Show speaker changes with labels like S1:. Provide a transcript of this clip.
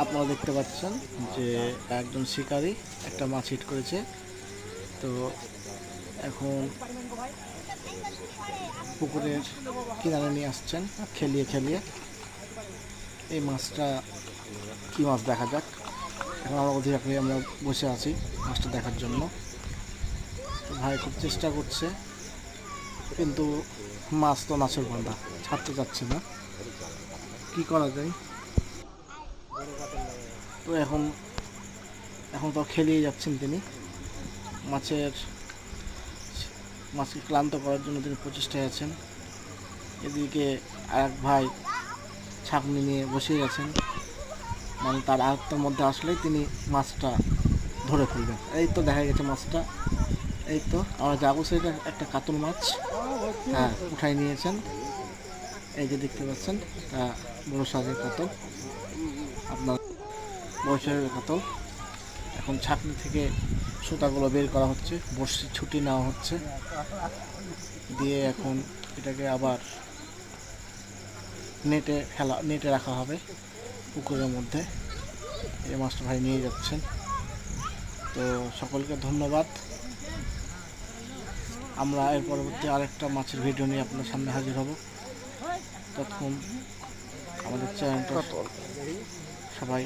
S1: আপনারা দেখতে পাচ্ছেন যে একজন শিকারী একটা মাছ হিট করেছে। তো এখন পুকুরের কিনারে নিয়ে আসছেন খেলিয়ে খেলিয়ে। এই মাছটা কি মাছ দেখা যাক। এখন আমরা অধীর আগ্রহে আমরা বসে আছি মাছটা দেখার জন্য। তো ভাই খুব চেষ্টা করছে, কিন্তু মাছ তো মাছের বান্ধা, ছাড়তে যাচ্ছে না। কি করা যায়? তো এখন এখন তো খেলিয়ে যাচ্ছেন তিনি। মাছকে ক্লান্ত করার জন্য তিনি প্রচেষ্টায় আছেন। এদিকে আরেক ভাই ছাঁকনি নিয়ে বসে গেছেন, মানে তার আয়ত্তের মধ্যে আসলেই তিনি মাছটা ধরে ফেলবেন। এই তো দেখা গেছে মাছটা, এই তো আমরা যাবো, সেটা একটা কাতল মাছ। হ্যাঁ, উঠাই নিয়েছেন। এই যে দেখতে পাচ্ছেন, একটা বড় সাইজের কাতল, আপনার বড় সাইজের কাতল। এখন ছাঁকনি থেকে সুতাগুলো বের করা হচ্ছে, বড়শি ছুটি নেওয়া হচ্ছে, দিয়ে এখন এটাকে আবার নেটে রাখা হবে পুকুরের মধ্যে। এই মাছটা ভাই নিয়ে যাচ্ছেন। তো সকলকে ধন্যবাদ। আমরা এর পরবর্তী আরেকটা মাছের ভিডিও নিয়ে আপনার সামনে হাজির হব। ততক্ষণ আমাদের চ্যানেলটা সবাই